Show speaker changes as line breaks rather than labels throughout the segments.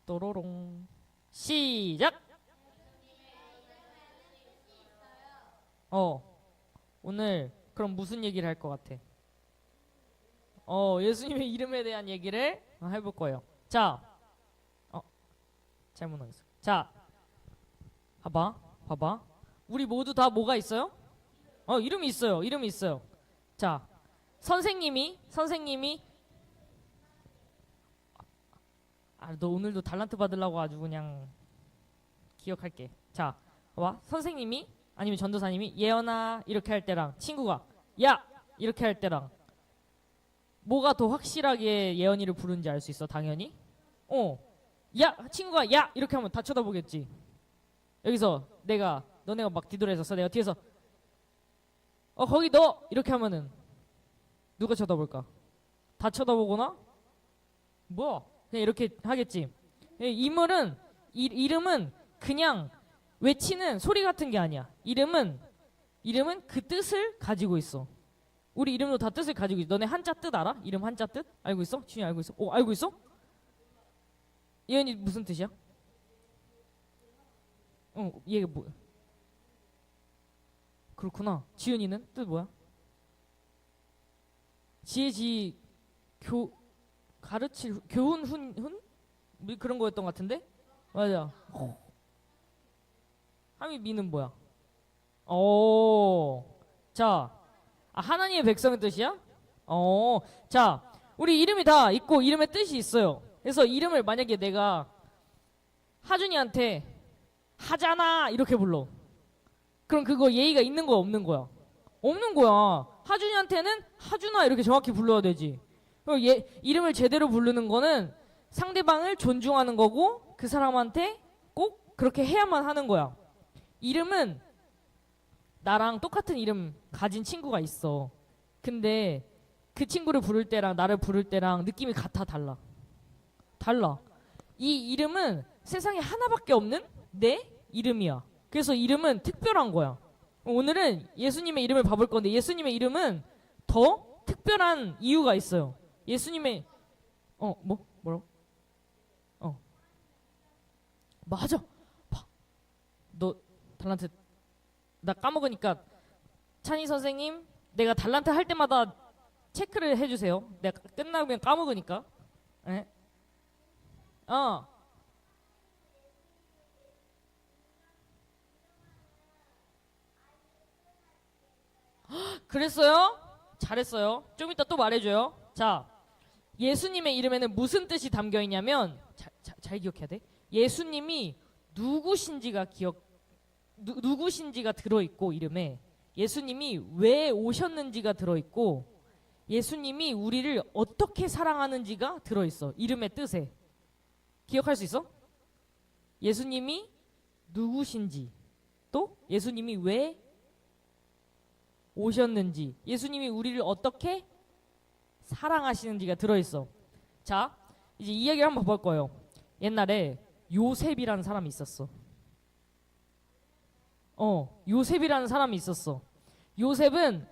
또로롱. 시작. 어, 오늘 그럼 무슨 얘기를 할 것 같아? 예수님의 이름에 대한 얘기를 해볼 거예요. 자, 잘못 나왔어. 자, 봐봐. 우리 모두 다 뭐가 있어요? 이름이 있어요. 이름이 있어요. 자, 선생님이, 너 오늘도 달란트 받으려고 아주 그냥 기억할게. 자, 봐봐. 선생님이 아니면 전도사님이 예언아 이렇게 할 때랑 친구가 야 이렇게 할 때랑 뭐가 더 확실하게 예언이를 부르는지 알 수 있어? 당연히. 야 친구가 야 이렇게 하면 다 쳐다보겠지. 여기서 너네가 막 뒤돌아 있었어. 내가 뒤에서 거기 너 이렇게 하면은 누가 쳐다볼까? 다 쳐다보거나 뭐야 그냥 이렇게 하겠지. 이름은 그냥 외치는 소리 같은 게 아니야. 이름은 그 뜻을 가지고 있어. 우리 이름도 다 뜻을 가지고 있어. 너네 한자 뜻 알아? 이름 한자 뜻? 알고 있어? 지훈이 알고 있어? 알고 있어? 예언이 무슨 뜻이야? 얘가 뭐야? 그렇구나. 지훈이는 뜻 뭐야? 지혜지 가르칠 교훈 훈? 뭐 그런 거였던 것 같은데? 맞아. 하미미는 뭐야? 자, 하나님의 백성의 뜻이야? 자, 우리 이름이 다 있고 이름의 뜻이 있어요. 그래서 이름을 만약에 내가 하준이한테 하잖아 이렇게 불러. 그럼 그거 예의가 있는 거야 없는 거야? 없는 거야. 하준이한테는 하준아 이렇게 정확히 불러야 되지. 이름을 제대로 부르는 거는 상대방을 존중하는 거고 그 사람한테 꼭 그렇게 해야만 하는 거야. 이름은 나랑 똑같은 이름 가진 친구가 있어. 근데 그 친구를 부를 때랑 나를 부를 때랑 느낌이 달라. 이 이름은 세상에 하나밖에 없는 내 이름이야. 그래서 이름은 특별한 거야. 오늘은 예수님의 이름을 봐볼 건데 예수님의 이름은 더 특별한 이유가 있어요. 예수님의 뭐라고? 맞아. 너 달란트 나 까먹으니까 찬희 선생님 내가 달란트 할 때마다 체크를 해주세요. 내가 끝나면 까먹으니까. 네? 그랬어요? 잘했어요. 좀 이따 또 말해줘요. 자, 예수님의 이름에는 무슨 뜻이 담겨 있냐면 잘 기억해야 돼. 예수님이 누구신지가 누구신지가 들어있고 이름에 예수님이 왜 오셨는지가 들어있고 예수님이 우리를 어떻게 사랑하는지가 들어있어. 이름의 뜻에. 기억할 수 있어? 예수님이 누구신지 또 예수님이 왜 오셨는지 예수님이 우리를 어떻게 사랑하시는지가 들어있어. 자, 이제 이야기를 한번 볼 거예요. 옛날에 요셉이라는 사람이 있었어. 요셉이라는 사람이 있었어. 요셉은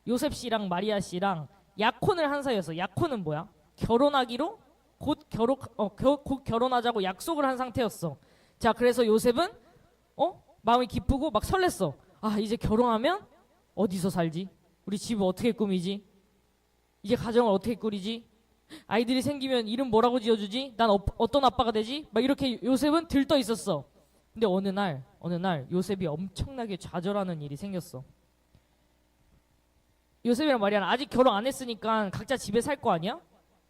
요셉 씨랑 마리아 씨랑 약혼을 한 사이였어. 약혼은 뭐야? 결혼하기로 곧 결혼하자고 약속을 한 상태였어. 자, 그래서 요셉은 마음이 기쁘고 막 설렜어. 이제 결혼하면 어디서 살지? 우리 집을 어떻게 꾸미지? 이제 가정을 어떻게 꾸리지? 아이들이 생기면 이름 뭐라고 지어주지? 난 어떤 아빠가 되지? 막 이렇게 요셉은 들떠 있었어. 근데 어느 날 요셉이 엄청나게 좌절하는 일이 생겼어. 요셉이랑 마리아는 아직 결혼 안 했으니까 각자 집에 살 거 아니야?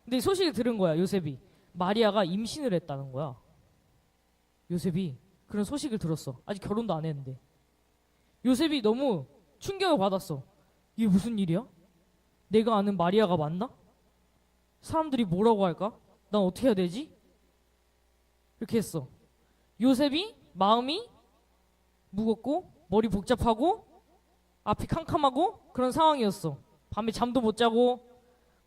근데 소식을 들은 거야. 요셉이 마리아가 임신을 했다는 거야. 요셉이 그런 소식을 들었어. 아직 결혼도 안 했는데 요셉이 너무 충격을 받았어. 이게 무슨 일이야? 내가 아는 마리아가 맞나? 사람들이 뭐라고 할까? 난 어떻게 해야 되지? 이렇게 했어. 요셉이 마음이 무겁고 머리 복잡하고 앞이 캄캄하고 그런 상황이었어. 밤에 잠도 못 자고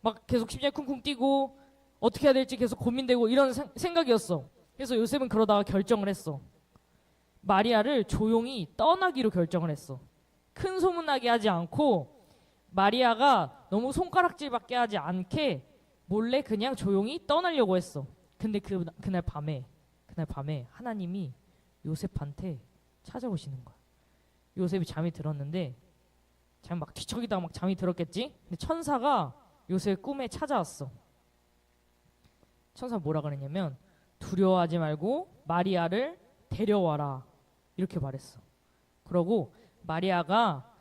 막 계속 심장이 쿵쿵 뛰고 어떻게 해야 될지 계속 고민되고 이런 생각이었어. 그래서 요셉은 그러다가 결정을 했어. 마리아를 조용히 떠나기로 결정을 했어. 큰 소문나게 하지 않고 마리아가 너무 손가락질밖에 하지 않게 몰래 그냥 조용히 떠나려고 했어. 근데 그날 밤에 하나님이 요셉한테 찾아오시는 거야. 요셉이 잠이 들었는데 잠이 막 뒤척이다가 막 잠이 들었겠지? 근데 천사가 요셉 꿈에 찾아왔어. 천사가 뭐라 그랬냐면 두려워하지 말고 마리아를 데려와라 이렇게 말했어. 그러고 마리아가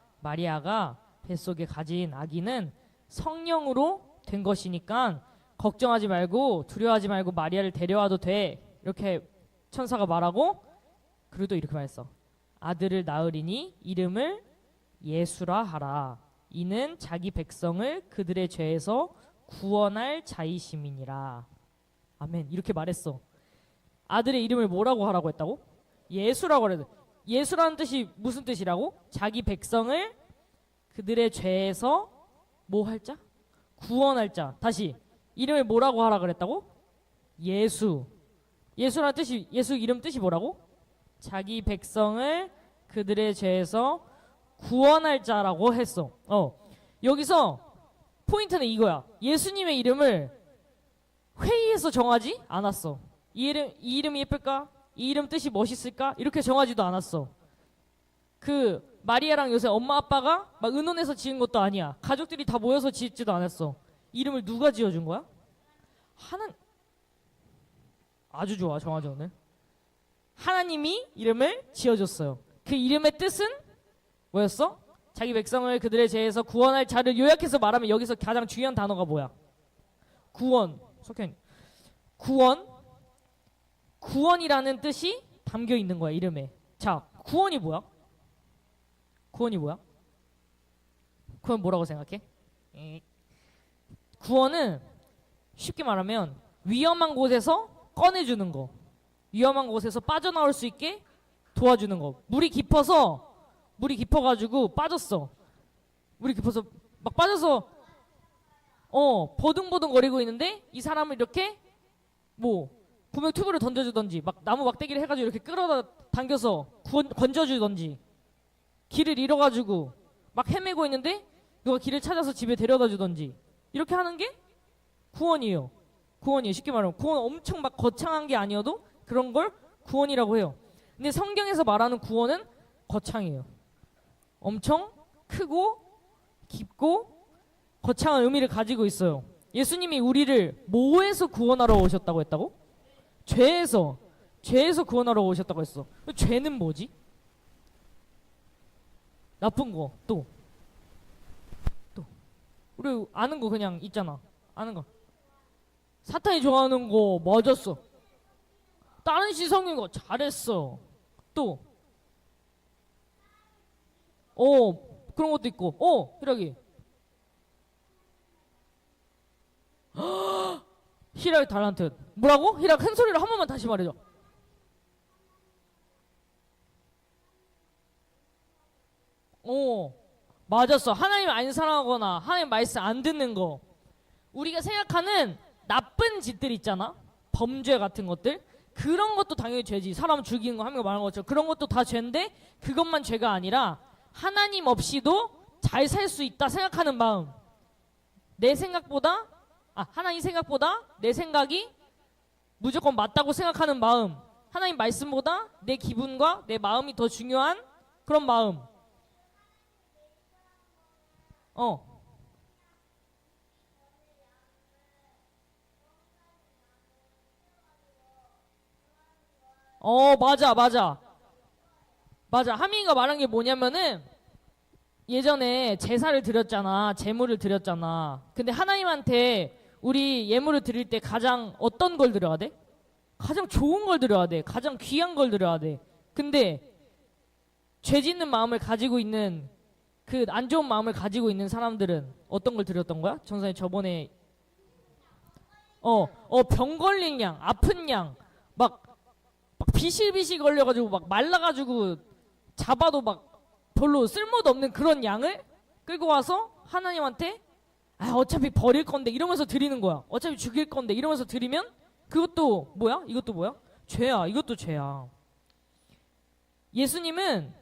뱃속에 가진 아기는 성령으로 된 것이니까 걱정하지 말고 두려워하지 말고 마리아를 데려와도 돼 이렇게 천사가 말하고, 그리고 또 이렇게 말했어. 아들을 낳으리니 이름을 예수라 하라. 이는 자기 백성을 그들의 죄에서 구원할 자이심이니라. 아멘. 이렇게 말했어. 아들의 이름을 뭐라고 하라고 했다고? 예수라고 그래. 예수라는 뜻이 무슨 뜻이라고? 자기 백성을 그들의 죄에서 뭐 할 자? 구원할 자. 다시 이름을 뭐라고 하라 그랬다고? 예수. 예수라는 뜻이, 예수 이름 뜻이 뭐라고? 자기 백성을 그들의 죄에서 구원할 자라고 했어. 여기서 포인트는 이거야. 예수님의 이름을 회의에서 정하지 않았어. 이 이름이 예쁠까? 이 이름 뜻이 멋있을까? 이렇게 정하지도 않았어. 그 마리아랑 요새 엄마 아빠가 막 의논해서 지은 것도 아니야. 가족들이 다 모여서 지었지도 않았어. 이름을 누가 지어준 거야? 아주 좋아, 정하죠 오늘. 하나님이 이름을 지어줬어요. 그 이름의 뜻은 뭐였어? 자기 백성을 그들의 죄에서 구원할 자를 요약해서 말하면 여기서 가장 중요한 단어가 뭐야? 구원. 구원이라는 뜻이 담겨 있는 거야, 이름에. 자, 구원이 뭐야? 구원 뭐라고 생각해? 구원은 쉽게 말하면 위험한 곳에서 꺼내주는 거. 위험한 곳에서 빠져나올 수 있게 도와주는 거. 물이 깊어가지고 빠졌어. 물이 깊어서 막 빠져서 버둥버둥 거리고 있는데 이 사람을 이렇게 뭐 구명 튜브를 던져주던지 막 나무 막대기를 해가지고 이렇게 끌어당겨서 건져주던지, 길을 잃어가지고 막 헤매고 있는데 누가 길을 찾아서 집에 데려다 주던지, 이렇게 하는 게 구원이에요. 쉽게 말하면 구원 엄청 막 거창한 게 아니어도 그런 걸 구원이라고 해요. 근데 성경에서 말하는 구원은 거창해요. 엄청 크고 깊고 거창한 의미를 가지고 있어요. 예수님이 우리를 뭐에서 구원하러 오셨다고 했다고? 죄에서 구원하러 오셨다고 했어. 죄는 뭐지? 나쁜 거. 또 우리 아는 거 그냥 있잖아. 아는 거. 사탄이 좋아하는 거 맞았어. 다른 시성인 거 잘했어. 또 그런 것도 있고. 희락이 희락의 달란트 뭐라고? 희락 큰 소리로 한 번만 다시 말해줘. 맞았어. 하나님 안 사랑하거나 하나님 말씀 안 듣는 거. 우리가 생각하는 나쁜 짓들 있잖아. 범죄 같은 것들. 그런 것도 당연히 죄지. 사람 죽이는 거, 하는 거 말한 것처럼 그런 것도 다 죄인데, 그것만 죄가 아니라 하나님 없이도 잘 살 수 있다 생각하는 마음. 하나님 생각보다 내 생각이 무조건 맞다고 생각하는 마음. 하나님 말씀보다 내 기분과 내 마음이 더 중요한 그런 마음. 맞아. 하민이가 말한 게 뭐냐면은, 예전에 제사를 드렸잖아. 제물을 드렸잖아. 근데 하나님한테 우리 예물을 드릴 때 가장 어떤 걸 드려야 돼? 가장 좋은 걸 드려야 돼. 가장 귀한 걸 드려야 돼. 근데 죄 짓는 마음을 가지고 있는, 그 안 좋은 마음을 가지고 있는 사람들은 어떤 걸 드렸던 거야? 전사님 저번에 병 걸린 양, 아픈 양, 막 비실비실 걸려가지고 막 말라가지고 잡아도 막 별로 쓸모도 없는 그런 양을 끌고 와서 하나님한테 어차피 버릴 건데 이러면서 드리는 거야. 어차피 죽일 건데 이러면서 드리면 그것도 뭐야? 이것도 뭐야? 죄야. 이것도 죄야. 예수님은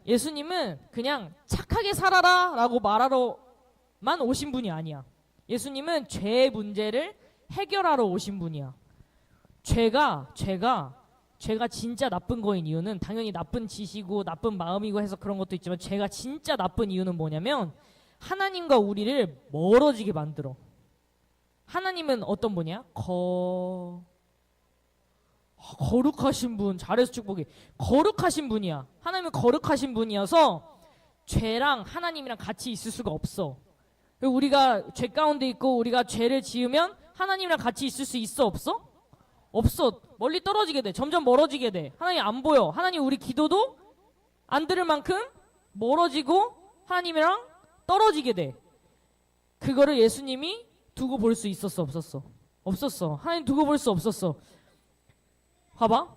그냥 착하게 살아라 라고 말하러만 오신 분이 아니야. 예수님은 죄의 문제를 해결하러 오신 분이야. 죄가 진짜 나쁜 거인 이유는 당연히 나쁜 짓이고 나쁜 마음이고 해서 그런 것도 있지만 죄가 진짜 나쁜 이유는 뭐냐면 하나님과 우리를 멀어지게 만들어. 하나님은 어떤 분이야? 거룩하신 분. 잘해서 축복해. 거룩하신 분이야. 하나님은 거룩하신 분이어서 죄랑 하나님이랑 같이 있을 수가 없어. 우리가 죄 가운데 있고 우리가 죄를 지으면 하나님이랑 같이 있을 수 있어? 없어? 없어. 멀리 떨어지게 돼. 점점 멀어지게 돼. 하나님 안 보여. 하나님 우리 기도도 안 들을 만큼 멀어지고 하나님이랑 떨어지게 돼. 그거를 예수님이 두고 볼 수 있었어? 없었어? 없었어. 하나님 두고 볼 수 없었어. 봐봐.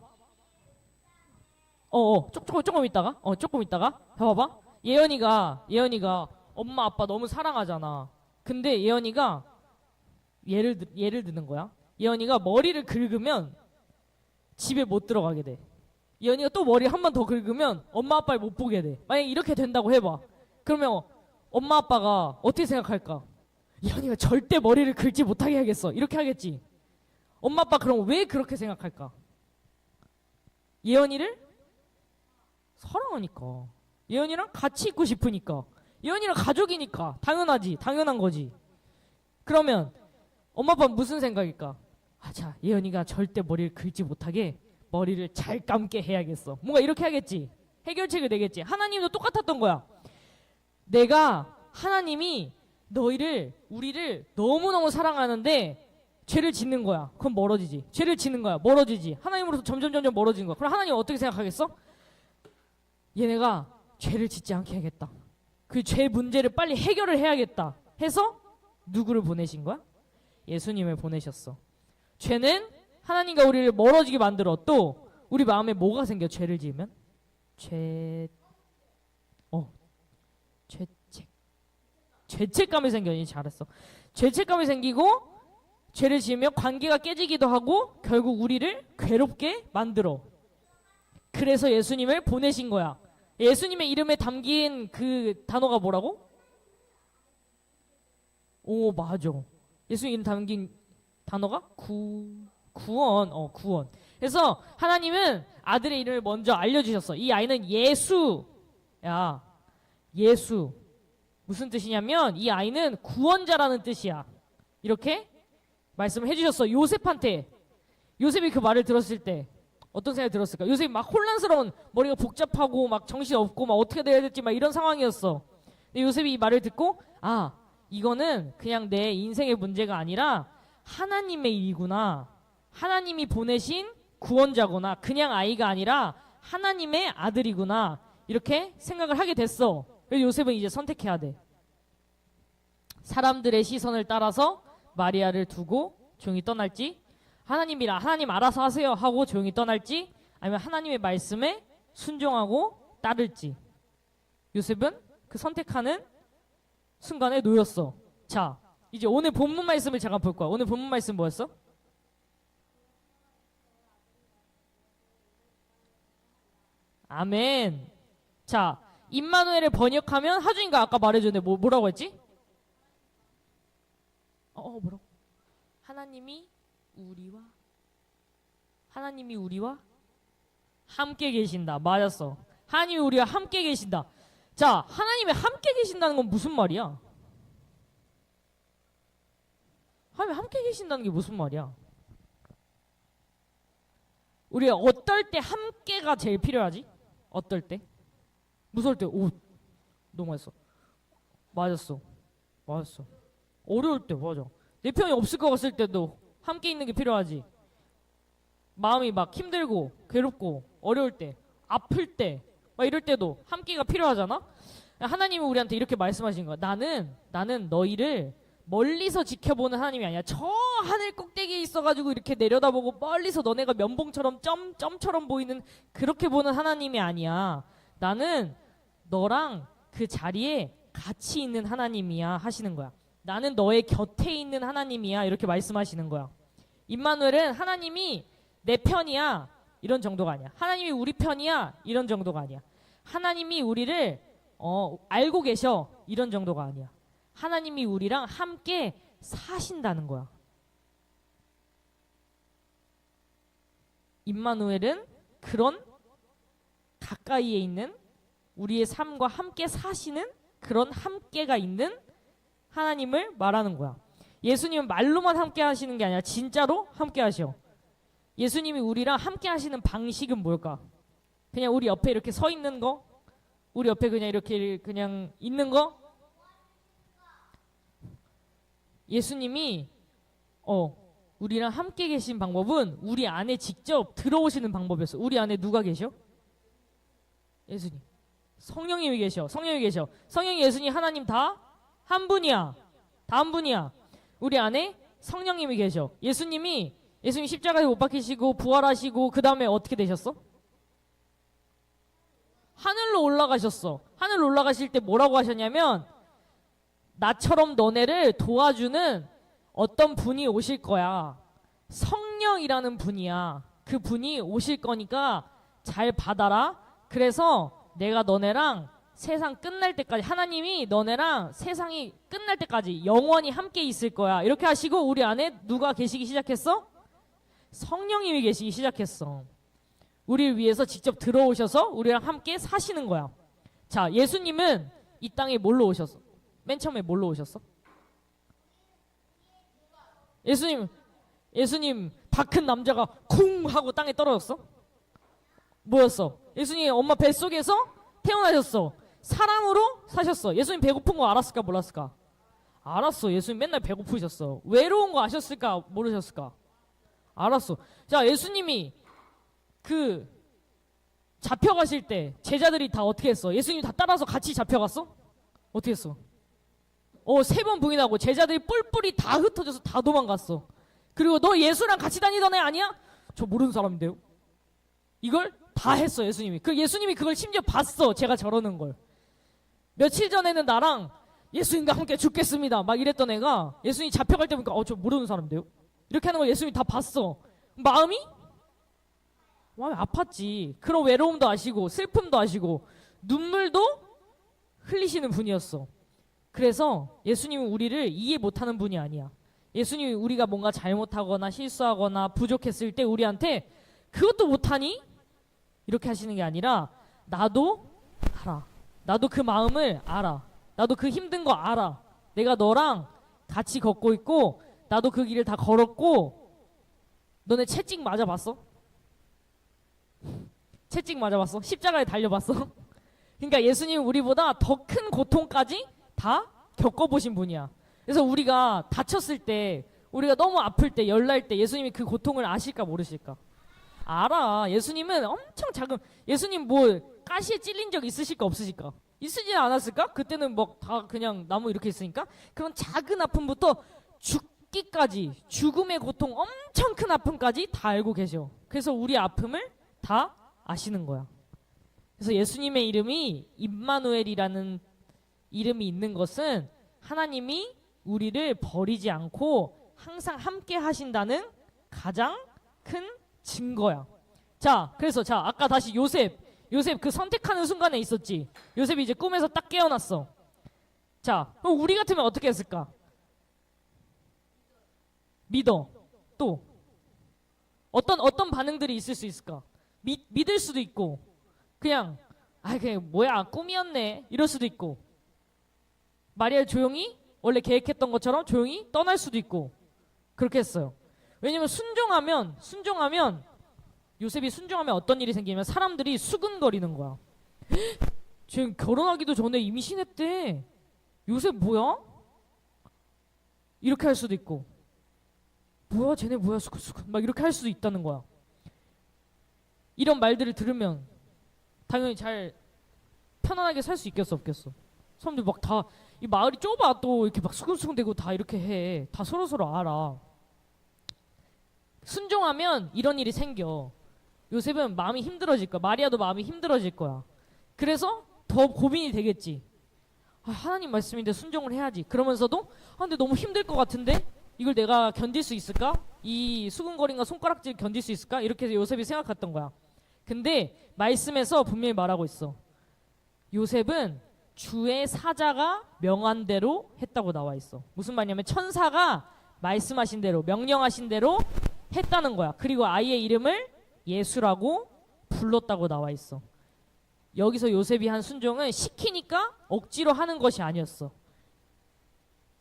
조금 있다가 봐봐. 예언이가 엄마 아빠 너무 사랑하잖아. 근데 예언이가 예를 드는 거야. 예언이가 머리를 긁으면 집에 못 들어가게 돼. 예언이가 또 머리 한 번 더 긁으면 엄마 아빠를 못 보게 돼. 만약에 이렇게 된다고 해봐. 그러면 엄마 아빠가 어떻게 생각할까? 예언이가 절대 머리를 긁지 못하게 하겠어. 이렇게 하겠지. 엄마 아빠 그럼 왜 그렇게 생각할까? 예언이를 사랑하니까. 예언이랑 같이 있고 싶으니까. 예언이랑 가족이니까. 당연한 거지. 그러면 엄마 아빠는 무슨 생각일까? 자, 예언이가 절대 머리를 긁지 못하게 머리를 잘 감게 해야겠어. 뭔가 이렇게 하겠지. 해결책을 내겠지. 하나님도 똑같았던 거야. 하나님이 우리를 너무너무 사랑하는데 죄를 짓는 거야. 그럼 멀어지지. 죄를 짓는 거야. 멀어지지. 하나님으로부터 점점 멀어지는 거야. 그럼 하나님은 어떻게 생각하겠어? 얘네가 죄를 짓지 않게 해야겠다. 그 죄 문제를 빨리 해결을 해야겠다 해서 누구를 보내신 거야? 예수님을 보내셨어. 죄는 하나님과 우리를 멀어지게 만들어. 또 우리 마음에 뭐가 생겨? 죄를 지으면? 죄책감이 생겨. 잘했어. 죄책감이 생기고 죄를 지으면 관계가 깨지기도 하고 결국 우리를 괴롭게 만들어. 그래서 예수님을 보내신 거야. 예수님의 이름에 담긴 그 단어가 뭐라고? 오, 맞아. 예수님 이름 담긴 단어가 구원. 구원. 그래서 하나님은 아들의 이름을 먼저 알려주셨어. 이 아이는 예수야. 예수. 무슨 뜻이냐면 이 아이는 구원자라는 뜻이야. 이렇게 말씀을 해주셨어. 요셉한테. 요셉이 그 말을 들었을 때 어떤 생각이 들었을까? 요셉이 막 혼란스러운, 머리가 복잡하고 막 정신없고 막 어떻게 돼야 될지 막 이런 상황이었어. 근데 요셉이 이 말을 듣고 이거는 그냥 내 인생의 문제가 아니라 하나님의 일이구나. 하나님이 보내신 구원자구나. 그냥 아이가 아니라 하나님의 아들이구나. 이렇게 생각을 하게 됐어. 그래서 요셉은 이제 선택해야 돼. 사람들의 시선을 따라서 마리아를 두고 조용히 떠날지, 하나님 알아서 하세요 하고 조용히 떠날지, 아니면 하나님의 말씀에 순종하고 따를지. 요셉은 그 선택하는 순간에 놓였어. 자, 이제 오늘 본문 말씀을 잠깐 볼 거야. 오늘 본문 말씀 뭐였어? 아멘. 자, 임마누엘을 번역하면 하준이가 아까 말해줬는데 뭐라고 했지? 뭐라고? 하나님이 우리와 함께 계신다. 맞았어. 하나님이 우리와 함께 계신다. 자, 하나님이 함께 계신다는 건 무슨 말이야? 하나님이 함께 계신다는 게 무슨 말이야? 우리가 어떨 때 함께가 제일 필요하지? 어떨 때? 무서울 때. 너무 맞았어. 어려울 때. 맞아. 내 편이 없을 것 같을 때도 함께 있는 게 필요하지. 마음이 막 힘들고 괴롭고 어려울 때, 아플 때, 막 이럴 때도 함께가 필요하잖아. 하나님이 우리한테 이렇게 말씀하신 거야. 나는 너희를 멀리서 지켜보는 하나님이 아니야. 저 하늘 꼭대기에 있어가지고 이렇게 내려다보고 멀리서 너네가 면봉처럼 점처럼 보이는 그렇게 보는 하나님이 아니야. 나는 너랑 그 자리에 같이 있는 하나님이야 하시는 거야. 나는 너의 곁에 있는 하나님이야 이렇게 말씀하시는 거야. 임마누엘은 하나님이 내 편이야 이런 정도가 아니야. 하나님이 우리 편이야 이런 정도가 아니야. 하나님이 우리를 알고 계셔 이런 정도가 아니야. 하나님이 우리랑 함께 사신다는 거야. 임마누엘은 그런 가까이에 있는 우리의 삶과 함께 사시는 그런 함께가 있는 하나님을 말하는 거야. 예수님은 말로만 함께 하시는 게 아니라 진짜로 함께 하셔. 예수님이 우리랑 함께 하시는 방식은 뭘까? 그냥 우리 옆에 이렇게 서 있는 거? 우리 옆에 그냥 이렇게 그냥 있는 거? 예수님이 우리랑 함께 계신 방법은 우리 안에 직접 들어오시는 방법이었어. 우리 안에 누가 계셔? 예수님. 성령님이 계셔. 성령이 계셔. 성령이 예수님 하나님 다 한 분이야. 다 한 분이야. 우리 안에 성령님이 계셔. 예수님 십자가에 못 박히시고 부활하시고 그 다음에 어떻게 되셨어? 하늘로 올라가셨어. 하늘로 올라가실 때 뭐라고 하셨냐면 나처럼 너네를 도와주는 어떤 분이 오실 거야. 성령이라는 분이야. 그 분이 오실 거니까 잘 받아라. 그래서 내가 너네랑 세상 끝날 때까지, 하나님이 너네랑 세상이 끝날 때까지 영원히 함께 있을 거야. 이렇게 하시고 우리 안에 누가 계시기 시작했어? 성령님이 계시기 시작했어. 우리를 위해서 직접 들어오셔서 우리랑 함께 사시는 거야. 자, 예수님은 이 땅에 뭘로 오셨어? 맨 처음에 뭘로 오셨어? 예수님 다 큰 남자가 쿵 하고 땅에 떨어졌어? 뭐였어? 예수님 엄마 뱃속에서 태어나셨어. 사람으로 사셨어. 예수님 배고픈 거 알았을까 몰랐을까? 알았어. 예수님 맨날 배고프셨어. 외로운 거 아셨을까 모르셨을까? 알았어. 자, 예수님이 잡혀가실 때 제자들이 다 어떻게 했어? 예수님 다 따라서 같이 잡혀갔어? 어떻게 했어? 3번 부인하고 제자들이 뿔뿔이 다 흩어져서 다 도망갔어. 그리고 너 예수랑 같이 다니던 애 아니야? 저 모르는 사람인데요. 이걸 다 했어. 예수님이. 예수님이 그걸 심지어 봤어. 제가 저러는 걸. 며칠 전에는 나랑 예수님과 함께 죽겠습니다 막 이랬던 애가 예수님이 잡혀갈 때 보니까 저 모르는 사람인데요. 이렇게 하는 걸 예수님이 다 봤어. 마음이 아팠지. 그런 외로움도 아시고 슬픔도 아시고 눈물도 흘리시는 분이었어. 그래서 예수님은 우리를 이해 못하는 분이 아니야. 예수님이 우리가 뭔가 잘못하거나 실수하거나 부족했을 때 우리한테 그것도 못하니? 이렇게 하시는 게 아니라 나도 알아. 나도 그 마음을 알아. 나도 그 힘든 거 알아. 내가 너랑 같이 걷고 있고 나도 그 길을 다 걸었고. 너네 채찍 맞아봤어? 채찍 맞아봤어? 십자가에 달려봤어? 그러니까 예수님은 우리보다 더 큰 고통까지 다 겪어보신 분이야. 그래서 우리가 다쳤을 때, 우리가 너무 아플 때, 열날 때 예수님이 그 고통을 아실까 모르실까? 알아. 예수님은 엄청 예수님 가시에 찔린 적 있으실까 없으실까? 있으지 않았을까? 그때는 다 그냥 나무 이렇게 있으니까. 그런 작은 아픔부터 죽기까지, 죽음의 고통, 엄청 큰 아픔까지 다 알고 계셔. 그래서 우리 아픔을 다 아시는 거야. 그래서 예수님의 이름이 임마누엘이라는 이름이 있는 것은 하나님이 우리를 버리지 않고 항상 함께 하신다는 가장 큰 증거야. 자, 그래서 아까 다시 요셉 그 선택하는 순간에 있었지. 요셉이 이제 꿈에서 딱 깨어났어. 자, 그럼 우리 같으면 어떻게 했을까? 믿어. 또 어떤 반응들이 있을 수 있을까? 믿을 수도 있고 그냥 뭐야 꿈이었네 이럴 수도 있고 마리아 조용히 원래 계획했던 것처럼 조용히 떠날 수도 있고 그렇게 했어요. 왜냐면 순종하면 요셉이 순종하면 어떤 일이 생기냐면 사람들이 수근거리는 거야. 지금 결혼하기도 전에 임신했대. 요셉 뭐야? 이렇게 할 수도 있고 뭐야 쟤네 뭐야 수근수근 막 이렇게 할 수도 있다는 거야. 이런 말들을 들으면 당연히 잘 편안하게 살 수 있겠어 없겠어? 사람들 이 마을이 좁아 또 이렇게 막 수근수근대고 다 이렇게 해. 다 서로서로 알아. 순종하면 이런 일이 생겨. 요셉은 마음이 힘들어질 거야. 마리아도 마음이 힘들어질 거야. 그래서 더 고민이 되겠지. 하나님 말씀인데 순종을 해야지. 그러면서도 근데 너무 힘들 것 같은데 이걸 내가 견딜 수 있을까? 이 수근거림과 손가락질 견딜 수 있을까? 이렇게 요셉이 생각했던 거야. 근데 말씀에서 분명히 말하고 있어. 요셉은 주의 사자가 명한 대로 했다고 나와 있어. 무슨 말이냐면 천사가 말씀하신 대로 명령하신 대로 했다는 거야. 그리고 아이의 이름을 예수라고 불렀다고 나와 있어. 여기서 요셉이 한 순종은 시키니까 억지로 하는 것이 아니었어.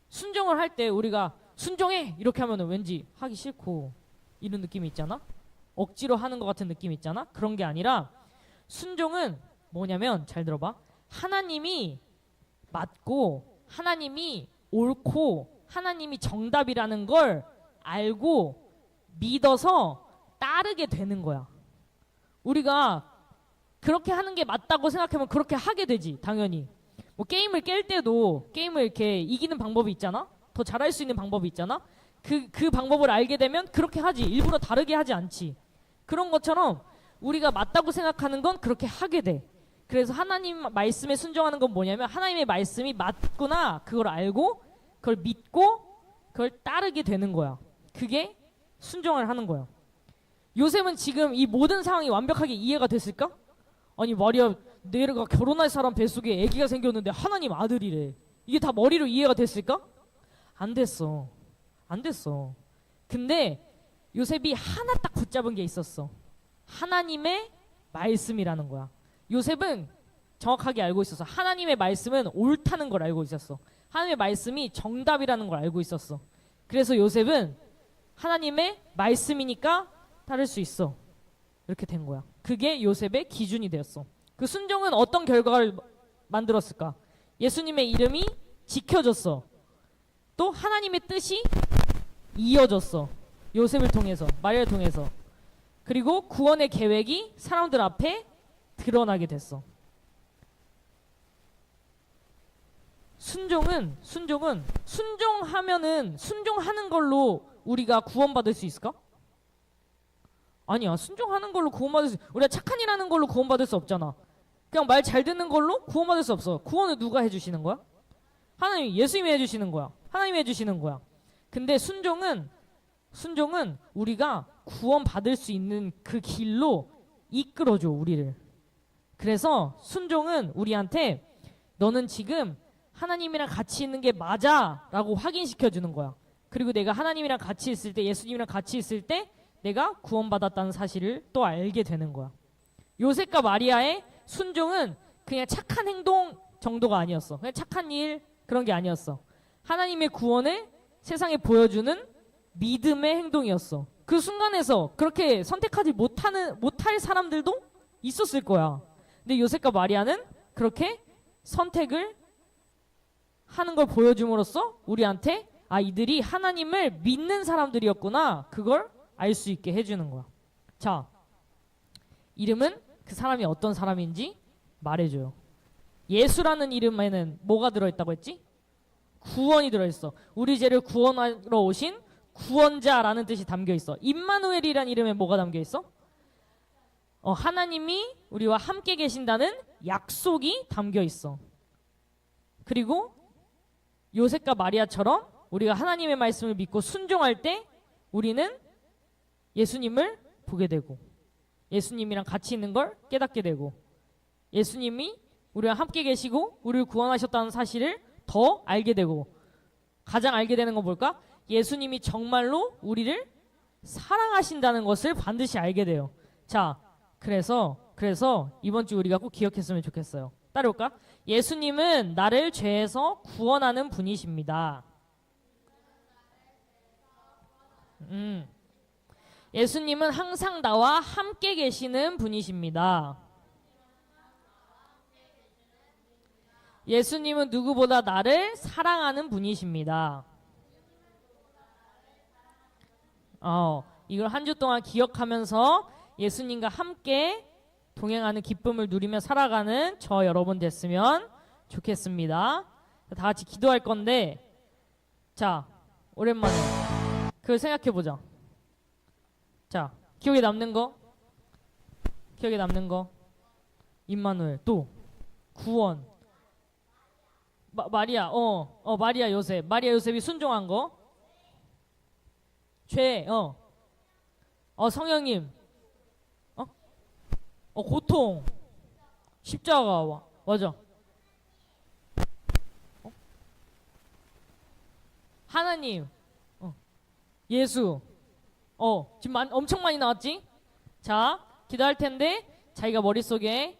순종을 할 때 우리가 순종해 이렇게 하면 왠지 하기 싫고 이런 느낌이 있잖아. 억지로 하는 것 같은 느낌이 있잖아. 그런 게 아니라 순종은 뭐냐면 잘 들어봐. 하나님이 맞고 하나님이 옳고 하나님이 정답이라는 걸 알고 믿어서 따르게 되는 거야. 우리가 그렇게 하는 게 맞다고 생각하면 그렇게 하게 되지. 당연히 뭐 게임을 깰 때도 게임을 이렇게 이기는 방법이 있잖아. 더 잘할 수 있는 방법이 있잖아. 그 방법을 알게 되면 그렇게 하지. 일부러 다르게 하지 않지. 그런 것처럼 우리가 맞다고 생각하는 건 그렇게 하게 돼. 그래서 하나님 말씀에 순종하는 건 뭐냐면 하나님의 말씀이 맞구나 그걸 알고 그걸 믿고 그걸 따르게 되는 거야. 그게 순종을 하는 거야. 요셉은 지금 이 모든 상황이 완벽하게 이해가 됐을까? 아니 마리아 내가 결혼할 사람 뱃속에 아기가 생겼는데 하나님 아들이래. 이게 다 머리로 이해가 됐을까? 안 됐어. 안 됐어. 근데 요셉이 하나 딱 붙잡은 게 있었어. 하나님의 말씀이라는 거야. 요셉은 정확하게 알고 있었어. 하나님의 말씀은 옳다는 걸 알고 있었어. 하나님의 말씀이 정답이라는 걸 알고 있었어. 그래서 요셉은 하나님의 말씀이니까 따를 수 있어. 이렇게 된 거야. 그게 요셉의 기준이 되었어. 그 순종은 어떤 결과를 만들었을까? 예수님의 이름이 지켜졌어. 또 하나님의 뜻이 이어졌어. 요셉을 통해서, 마리아를 통해서. 그리고 구원의 계획이 사람들 앞에 드러나게 됐어. 순종하면은 순종하는 걸로 우리가 구원받을 수 있을까? 아니야. 순종하는 걸로 구원받을 수, 우리가 착한 일 하는 걸로 구원받을 수 없잖아. 그냥 말 잘 듣는 걸로 구원받을 수 없어. 구원을 누가 해주시는 거야? 하나님, 예수님이 해주시는 거야. 하나님이 해주시는 거야. 근데 순종은 우리가 구원받을 수 있는 그 길로 이끌어줘, 우리를. 그래서 순종은 우리한테 너는 지금 하나님이랑 같이 있는 게 맞아 라고 확인시켜주는 거야. 그리고 내가 하나님이랑 같이 있을 때, 예수님이랑 같이 있을 때 내가 구원받았다는 사실을 또 알게 되는 거야. 요셉과 마리아의 순종은 그냥 착한 행동 정도가 아니었어. 그냥 착한 일 그런 게 아니었어. 하나님의 구원을 세상에 보여주는 믿음의 행동이었어. 그 순간에서 그렇게 선택하지 못할 사람들도 있었을 거야. 근데 요셉과 마리아는 그렇게 선택을 하는 걸 보여줌으로써 우리한테 아, 이들이 하나님을 믿는 사람들이었구나, 그걸 알 수 있게 해주는 거야. 자, 이름은 그 사람이 어떤 사람인지 말해줘요. 예수라는 이름에는 뭐가 들어있다고 했지? 구원이 들어있어. 우리 죄를 구원하러 오신 구원자라는 뜻이 담겨있어. 임마누엘이라는 이름에 뭐가 담겨있어? 하나님이 우리와 함께 계신다는 약속이 담겨있어. 그리고 요셉과 마리아처럼 우리가 하나님의 말씀을 믿고 순종할 때 우리는 예수님을 보게 되고 예수님이랑 같이 있는 걸 깨닫게 되고 예수님이 우리와 함께 계시고 우리를 구원하셨다는 사실을 더 알게 되고 가장 알게 되는 건 뭘까? 예수님이 정말로 우리를 사랑하신다는 것을 반드시 알게 돼요. 자, 그래서 이번 주 우리가 꼭 기억했으면 좋겠어요. 따라올까? 예수님은 나를 죄에서 구원하는 분이십니다. 예수님은 항상 나와 함께 계시는 분이십니다. 예수님은 누구보다 나를 사랑하는 분이십니다. 이걸 한 주 동안 기억하면서 예수님과 함께 동행하는 기쁨을 누리며 살아가는 저 여러분 됐으면 좋겠습니다. 다 같이 기도할 건데, 자, 오랜만에 그걸 생각해보자. 자, 기억에 남는 거, 임마누엘, 또 구원, 마리아, 마리아 요셉이 순종한 거, 죄, 성령님, 고통, 십자가, 맞아. 하나님, 예수, 지금 엄청 많이 나왔지? 자, 기도할 텐데 자기가 머릿속에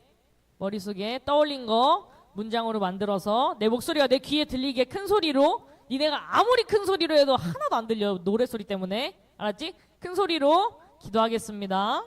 떠올린 거 문장으로 만들어서 내 목소리가 내 귀에 들리게 큰 소리로, 니네가 아무리 큰 소리로 해도 하나도 안 들려, 노래소리 때문에. 알았지? 큰 소리로 기도하겠습니다.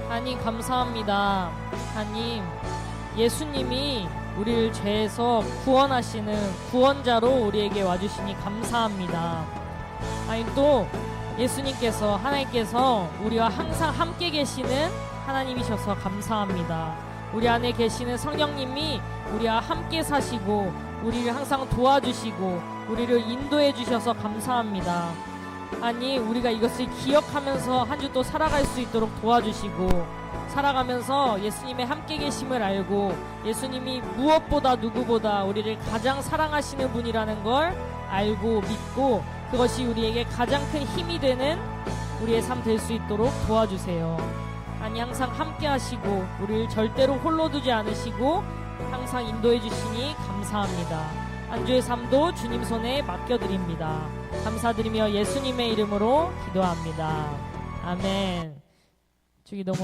하나님 감사합니다. 하나님, 예수님이 우리를 죄에서 구원하시는 구원자로 우리에게 와주시니 감사합니다. 아니, 또 예수님께서, 하나님께서 우리와 항상 함께 계시는 하나님이셔서 감사합니다. 우리 안에 계시는 성령님이 우리와 함께 사시고 우리를 항상 도와주시고 우리를 인도해 주셔서 감사합니다. 아니, 우리가 이것을 기억하면서 한 주 또 살아갈 수 있도록 도와주시고, 살아가면서 예수님의 함께 계심을 알고 예수님이 무엇보다 누구보다 우리를 가장 사랑하시는 분이라는 걸 알고 믿고, 그것이 우리에게 가장 큰 힘이 되는 우리의 삶 될 수 있도록 도와주세요. 아니, 항상 함께 하시고 우리를 절대로 홀로 두지 않으시고 항상 인도해 주시니 감사합니다. 한 주의 삶도 주님 손에 맡겨드립니다. 감사드리며 예수님의 이름으로 기도합니다. 아멘. 주기 너무